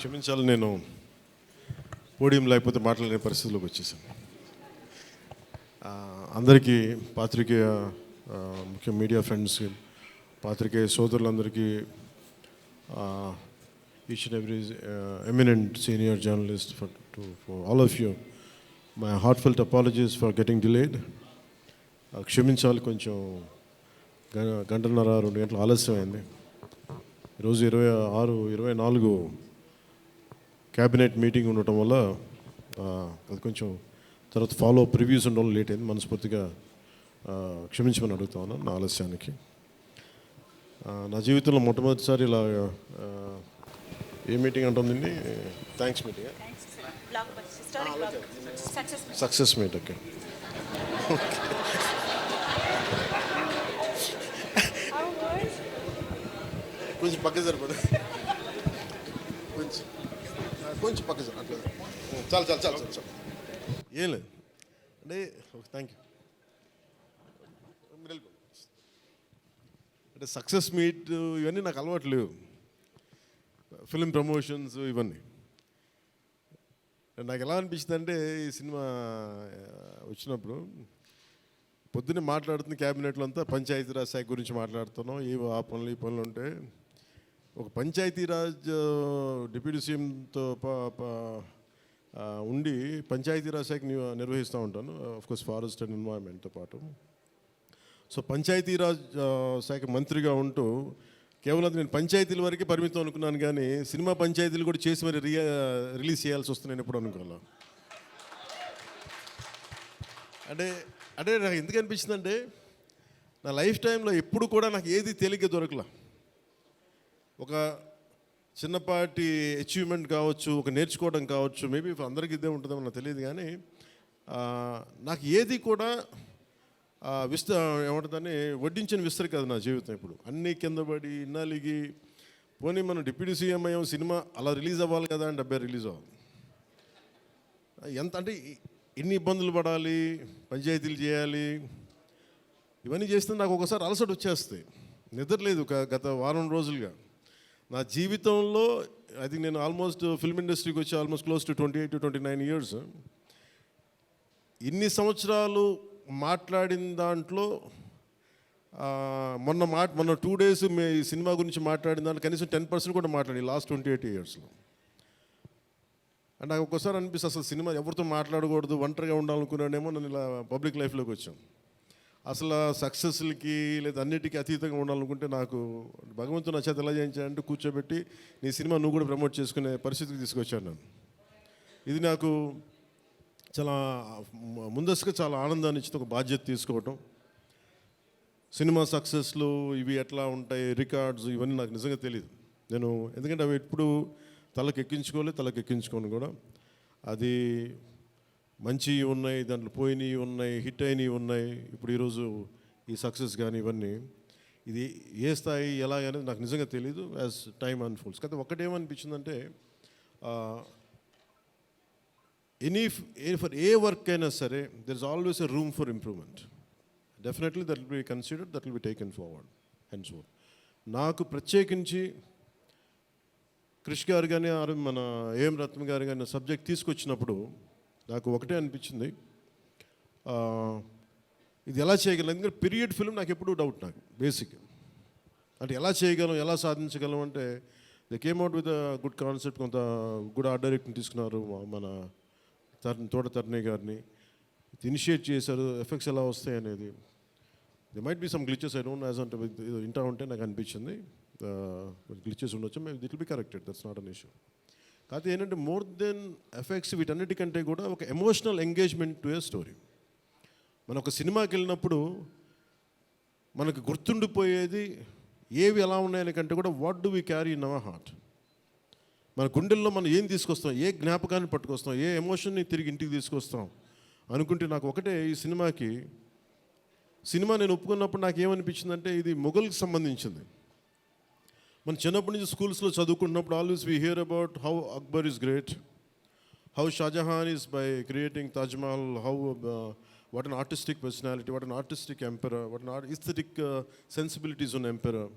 క్షమించాలి, నేను పోడియం లేకపోతే మాట్లాడే పరిస్థితిలోకి వచ్చేసాను. అందరికీ పాత్రికేయ ముఖ్య మీడియా ఫ్రెండ్స్కి, పాత్రికేయ సోదరులందరికీ, each and every eminent senior journalist for all of you my heartfelt apologies for getting delayed. క్షమించాలి, కొంచెం గంటన్నర 2 గంటలు ఆలస్యమైంది. ఈరోజు 24 క్యాబినెట్ మీటింగ్ ఉండటం వల్ల అది కొంచెం తర్వాత ఫాలో ప్రివ్యూస్ ఉండడం లేట్ అయింది. మనస్ఫూర్తిగా క్షమించమని అడుగుతా ఉన్నాను నా ఆలస్యానికి. నా జీవితంలో మొట్టమొదటిసారి ఇలా ఏ మీటింగ్ అంటుందండి, thanks meeting, success meet. Okay, కొంచెం పక్క సరిపడు, కొంచెం పక్క సార్, అట్లా చాలు చాలు చాలు చాలు చాలు, ఏం లేదు అంటే. Thank you. అంటే సక్సెస్ మీట్ ఇవన్నీ నాకు అలవాటు లేవు, ఫిల్మ్ ప్రమోషన్స్ ఇవన్నీ. నాకు ఎలా అనిపించింది అంటే, ఈ సినిమా వచ్చినప్పుడు పొద్దున్నే మాట్లాడుతుంది క్యాబినెట్లో అంతా పంచాయతీరాజ్ శాఖ గురించి మాట్లాడుతున్నాం, ఏవో ఆ పనులు ఈ పనులు ఉంటే ఒక పంచాయతీరాజ్ డిప్యూటీ సీఎంతో ఉండి పంచాయతీరాజ్ శాఖ నిర్వహిస్తూ ఉంటాను, ఆఫ్కోర్స్ ఫారెస్ట్ అండ్ ఎన్వైరన్మెంట్తో పాటు. సో పంచాయతీరాజ్ శాఖ మంత్రిగా ఉంటూ కేవలం నేను పంచాయతీల వరకే పరిమితం అనుకున్నాను, కానీ సినిమా పంచాయతీలు కూడా చేసి మరి రిలీజ్ చేయాల్సి వస్తుంది నేను ఎప్పుడు అనుకోలే. అంటే అంటే నాకు ఎందుకు అనిపించిందంటే, నా లైఫ్ టైంలో ఎప్పుడు కూడా నాకు ఏది తేలిగ్గా దొరకలా. ఒక చిన్నపాటి అచీవ్మెంట్ కావచ్చు, ఒక నేర్చుకోవడం కావచ్చు, మేబీ అందరికీ ఇదే ఉంటుందేమో నాకు తెలియదు, కానీ నాకు ఏది కూడా ఏమంటుందని వడ్డించిన విస్తరి కాదు నా జీవితం. ఇప్పుడు అన్నీ కింద పడి ఇన్నాళ్ళకి పోనీ మనం డిప్యూటీ సీఎం అయ్యాం, సినిమా అలా రిలీజ్ అవ్వాలి కదా అని 70 రిలీజ్ అవ్వాలి. ఎంత అంటే ఎన్ని ఇబ్బందులు పడాలి, పంచాయతీలు చేయాలి, ఇవన్నీ చేస్తే నాకు ఒకసారి అలసట వచ్చేస్తాయి. నిద్రలేదు గత వారం రోజులుగా నా జీవితంలో. అది నేను ఆల్మోస్ట్ ఫిల్మ్ ఇండస్ట్రీకి వచ్చి almost close to 28 to 29 years. ఇన్ని సంవత్సరాలు మాట్లాడిన దాంట్లో మొన్న 2 days ఈ సినిమా గురించి మాట్లాడిన దాంట్లో కనీసం 10% కూడా మాట్లాడి లాస్ట్ 28 yearsలో. అంటే నాకు ఒక్కోసారి అనిపిస్తుంది, అసలు సినిమా ఎవరితో మాట్లాడకూడదు, ఒంటరిగా ఉండాలనుకున్నానేమో. నన్ను ఇలా పబ్లిక్ లైఫ్లోకి వచ్చాం. అసలు సక్సెస్లకి లేదా అన్నిటికీ అతీతంగా ఉండాలనుకుంటే నాకు భగవంతుడు నా చేత ఎలా చేయించాడంటే కూర్చోబెట్టి నీ సినిమా నువ్వు కూడా ప్రమోట్ చేసుకునే పరిస్థితికి తీసుకొచ్చాను నేను. ఇది నాకు చాలా ముందస్తుగా చాలా ఆనందాన్ని ఇచ్చింది, ఒక బాధ్యత తీసుకోవటం. సినిమా సక్సెస్లు ఇవి ఎట్లా ఉంటాయి, రికార్డ్స్ ఇవన్నీ నాకు నిజంగా తెలియదు. నేను ఎందుకంటే అవి ఎప్పుడు తలకెక్కించుకోను కూడా. అది మంచి ఉన్నాయి, దాంట్లో పోయినవి ఉన్నాయి, హిట్ అయినవి ఉన్నాయి. ఇప్పుడు ఈరోజు ఈ సక్సెస్ కానీ ఇవన్నీ ఇది ఏ స్థాయి ఎలా అనేది నాకు నిజంగా తెలీదు యాజ్ టైమ్ అన్ఫోల్డ్స్. కానీ ఒకటేమనిపించిందంటే, ఫర్ ఏ వర్క్ అయినా సరే there is always a room for improvement. Definitely that will be considered, that will be taken forward and so. నాకు ప్రత్యేకించి క్రిష్ గారు కానీ మన ఏఎం రత్న గారు కానీ సబ్జెక్ట్ తీసుకొచ్చినప్పుడు నాకు ఒకటే అనిపించింది, ఇది ఎలా చేయగలం. ఎందుకంటే పీరియడ్ ఫిల్మ్ నాకు ఎప్పుడూ డౌట్, నాకు బేసిక్ అంటే ఎలా చేయగలం, ఎలా సాధించగలం అంటే they came out with good concept. కొంత గుడ్ ఆర్ట్ డైరెక్ట్ని తీసుకున్నారు, మన తోట తరుణి గారిని ఇనిషియేట్ చేశారు. ఎఫెక్ట్స్ ఎలా వస్తాయి అనేది, they might be some glitches, I don't as అంటే వింటా ఉంటే నాకు అనిపించింది గ్లిచెస్ ఉండొచ్చు, maybe it will be corrected, that's not an issue. కాకపోతే ఏంటంటే మోర్ దెన్ ఎఫెక్ట్స్ వీటన్నిటికంటే కూడా ఒక emotional engagement to A story. మనం ఒక సినిమాకి వెళ్ళినప్పుడు మనకు గుర్తుండిపోయేది ఏవి ఎలా ఉన్నాయని కంటే కూడా what do we carry in our heart. మన గుండెల్లో మనం ఏం తీసుకొస్తాం, ఏ జ్ఞాపకాన్ని పట్టుకొస్తాం, ఏ ఎమోషన్ని తిరిగి ఇంటికి తీసుకొస్తాం అనుకుంటే, నాకు ఒకటే ఈ సినిమా నేను ఒప్పుకున్నప్పుడు నాకు ఏమనిపించిందంటే, ఇది మొఘల్కి సంబంధించింది. మన చిన్నప్పటి నుంచి స్కూల్స్లో చదువుకుంటున్నప్పుడు always we hear about how Akbar is great, how Shah Jahan is by creating Taj Mahal, how what an artistic personality, what an artistic emperor, what an aesthetic sensibilities on emperor.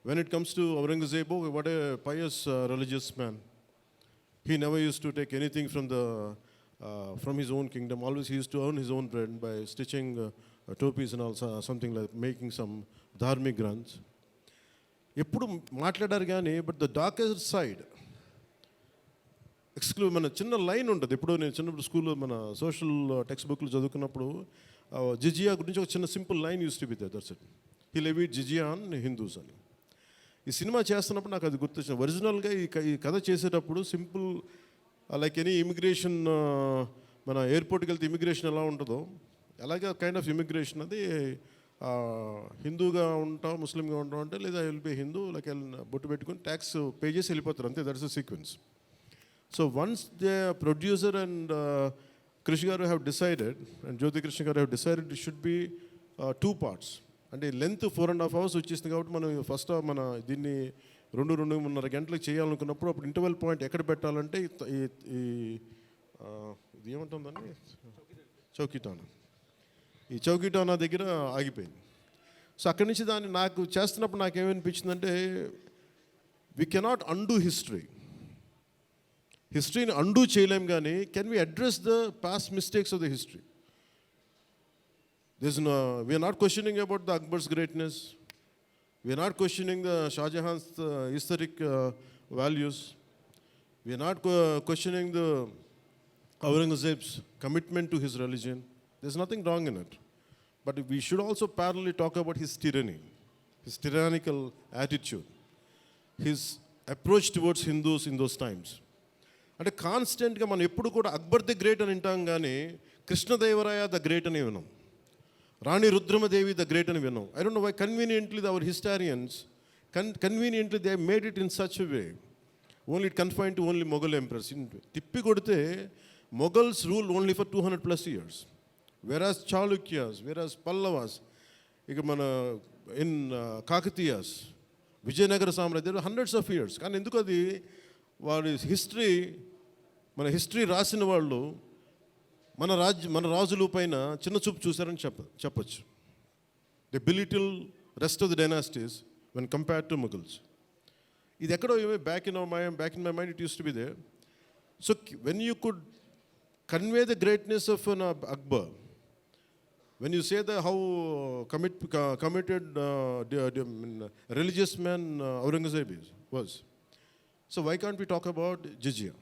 When it comes to Aurangzeb, what a pious religious man. He never used to take anything from his own kingdom. Always he used to earn his own bread by stitching topis and also something like making some dharmic grants. ఎప్పుడు మాట్లాడారు కానీ but the darkest side మన చిన్న line ఉంటుంది. ఎప్పుడు నేను చిన్నప్పుడు స్కూల్లో మన సోషల్ టెక్స్ట్ బుక్లు చదువుకున్నప్పుడు జిజియా గురించి ఒక చిన్న simple line use to be there. That's it. He levied జిజియా ఆన్ హిందూస్ అని. ఈ సినిమా చేస్తున్నప్పుడు నాకు అది గుర్తొచ్చింది. ఒరిజినల్గా ఈ కథ చేసేటప్పుడు సింపుల్ లైక్ ఎనీ ఇమిగ్రేషన్, మన ఎయిర్పోర్ట్కి వెళ్తే ఇమిగ్రేషన్ ఎలా ఉంటుందో అలాగే కైండ్ ఆఫ్ ఇమిగ్రేషన్ అది. హిందూగా ఉంటాం, ముస్లింగా ఉంటాం అంటే లేదా విల్ బి హిందూ లైక్ బొట్టు పెట్టుకుని ట్యాక్స్ పే చేసి వెళ్ళిపోతారు అంతే. That's the sequence. So once the producer and కృషి గారు హ్యావ్ డిసైడెడ్ అండ్ జ్యోతి కృష్ణ గారు have decided it should be 2 parts. అంటే లెంత్ 4.5 hours వచ్చేసింది కాబట్టి మనం ఫస్ట్ మన దీన్ని 2-2.5 గంటలకు చేయాలనుకున్నప్పుడు అప్పుడు ఇంటర్వెల్ పాయింట్ ఎక్కడ పెట్టాలంటే ఇది ఏమంటుందండి, చౌకీటానా. ఈ చౌకీటానా దగ్గర ఆగిపోయింది. సో అక్కడి నుంచి దాన్ని నాకు చేస్తున్నప్పుడు నాకేమనిపించిందంటే వీ కెనాట్ అండూ హిస్టరీని అండూ చేయలేం, కానీ can we address the past mistakes of the history. We are not questioning about the Akbar's greatness. We are not questioning the Shah Jahan's historic values. We are not questioning the Aurangzeb's commitment to his religion. There's nothing wrong in it. But we should also parallelly talk about his tyranny, his tyrannical attitude, his approach towards Hindus in those times. అంటే కాన్స్టెంట్గా మనం ఎప్పుడు కూడా Akbar the great అని వింటాం, కానీ Krishnadevaraya the great అని విన్నాం, రాణి రుద్రమదేవి ద గ్రేట్ అని విన్నాం. I don't know why conveniently our historians conveniently they made it in such way only it confine to only Mughal emperors. తిప్పి కొడితే Mughals rule only for 200+ years, వెరాజ్ చాళుక్యాస్, వెరాజ్ పల్లవాస్, ఇక మన ఇన్ కాకతీయాస్, విజయనగర సామ్రాజ్యం hundreds of years. కానీ ఎందుకు అది వారి మన హిస్టరీ రాసిన వాళ్ళు మన రాజుల పైన చిన్న చూపు చూశారని చెప్పచ్చు. The belittle rest of the dynasties when compared to Mughals. ఇది ఎక్కడో back in my mind it use to be there. So when you could convey the greatness of an Akbar, when you say that how committed religious man Aurangzeb was, so why can't we talk about jizya?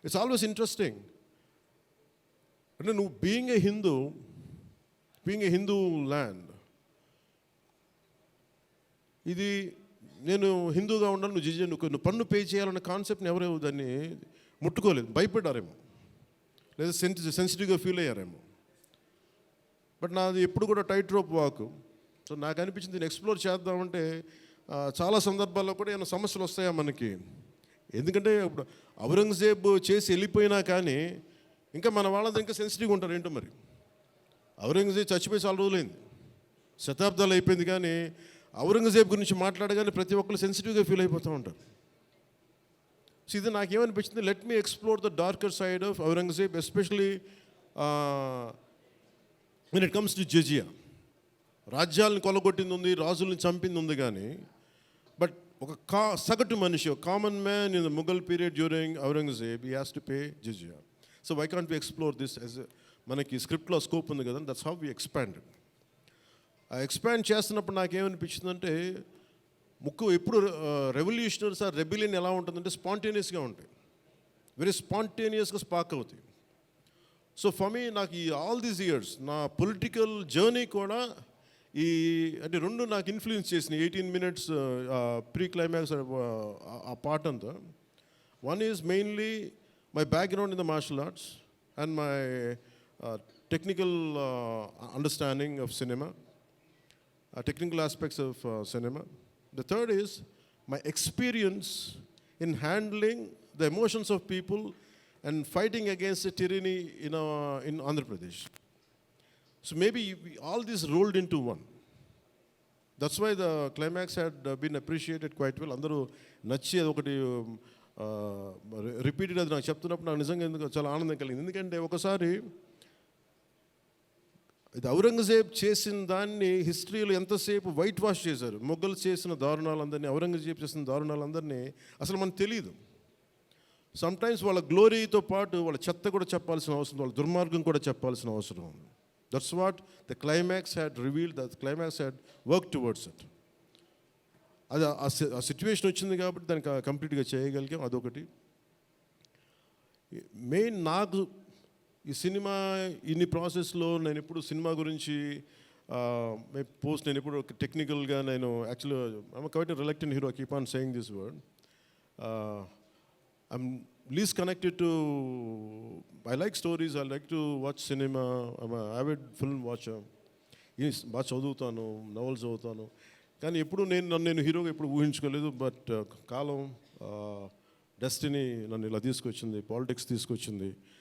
It's always interesting. And no, being a Hindu land, ఇది నేను హిందూగా ఉండాలి, నువ్వు జిజియా నువ్వు పన్ను pay చేయాలన్న కాన్సెప్ట్ని ఎవరు దాన్ని ముట్టుకోలేదు, భయపడ్డారేమో, లేదా సెన్సిటివ్గా ఫీల్ అయ్యారేమో. బట్ నాది ఎప్పుడు కూడా టైట్ రోప్ వాక్. సో నాకు అనిపించింది దీన్ని ఎక్స్ప్లోర్ చేద్దామంటే చాలా సందర్భాల్లో కూడా ఏమైనా సమస్యలు వస్తాయా మనకి. ఎందుకంటే ఇప్పుడు ఔరంగజేబ్ చేసి వెళ్ళిపోయినా కానీ ఇంకా మన వాళ్ళంతా ఇంకా సెన్సిటివ్గా ఉంటారు ఏంటో మరి. ఔరంగజేబ్ చచ్చిపోయి చాలా రోజులైంది, శతాబ్దాలు అయిపోయింది, కానీ ఔరంగజేబ్ గురించి మాట్లాడగానే ప్రతి ఒక్కరు సెన్సిటివ్గా ఫీల్ అయిపోతూ ఉంటారు. సో ఇది నాకేమనిపించింది, let me explore the darker side of Aurangzeb, especially when it comes to jizya. రాజ్యాలను కొలగొట్టింది ఉంది, రాజుల్ని చంపింది ఉంది, కానీ బట్ ఒక సగటు మనిషి, ఒక common man in the Mughal period during Aurangzeb, he has to pay జిజియా. So why can't we explore this as మనకి స్క్రిప్ట్లో స్కోప్ ఉంది కదా, దట్స్ హౌ వి ఎక్స్పాండెడ్. ఆ ఎక్స్పాండ్ చేస్తున్నప్పుడు నాకేమనిపించిందంటే ఎప్పుడు రెవల్యూషనరీస్ ఆ రెబిలియన్ ఎలా ఉంటుందంటే స్పాంటేనియస్గా ఉంటాయి, వెరీ స్పాంటేనియస్గా స్పార్క్ అవుతాయి. సో ఫర్ మీ నాకు ఈ ఆల్ దీస్ ఇయర్స్ నా పొలిటికల్ జర్నీ కూడా అంటే రెండు నాకు ఇన్ఫ్లుయెన్స్ చేసినాయి. 18 minutes ప్రీ క్లైమాక్స్ ఆ పార్ట్ అంతా. One is mainly my background in the martial arts and my technical understanding of cinema, technical aspects of cinema. The third is my experience in handling the emotions of people and fighting against the tyranny in Andhra Pradesh. So maybe all this rolled into one. That's why the climax had been appreciated quite well. Andaru nachi adokati repeated అది నాకు చెప్తున్నప్పుడు నాకు నిజంగా ఎందుకు చాలా ఆనందం కలిగింది. ఎందుకంటే ఒకసారి ఇది ఔరంగజేబ్ చేసిన దాన్ని హిస్టరీలో ఎంతసేపు వైట్ వాష్ చేశారు. మొఘల్ చేసిన దారుణాలందరినీ, ఔరంగజేబ్ చేసిన దారుణాలందరినీ అసలు మనకు తెలియదు. సమ్టైమ్స్ వాళ్ళ గ్లోరీతో పాటు వాళ్ళ చెత్త కూడా చెప్పాల్సిన అవసరం, వాళ్ళ దుర్మార్గం కూడా చెప్పాల్సిన అవసరం ఉంది. That's what the climax had revealed, the climax had work towards it. అది ఆ సిచ్యువేషన్ వచ్చింది కాబట్టి దానికి కంప్లీట్గా చేయగలిగాం. అదొకటి. మెయిన్ నాకు ఈ సినిమా ఇన్ని ప్రాసెస్లో నేను ఎప్పుడు సినిమా గురించి నేను ఎప్పుడు టెక్నికల్గా నేను యాక్చువల్గా I'm quite reluctant hero, keep on saying this word. I'm least connected to, I like stories, I like to watch cinema, I'm avid film watcher. బాగా చదువుతాను, నవల్స్ చదువుతాను, కానీ ఎప్పుడు నేను హీరోగా ఎప్పుడు ఊహించుకోలేదు. బట్ కాలం, డెస్టినీ నన్ను ఇలా తీసుకొచ్చింది, పాలిటిక్స్ తీసుకొచ్చింది.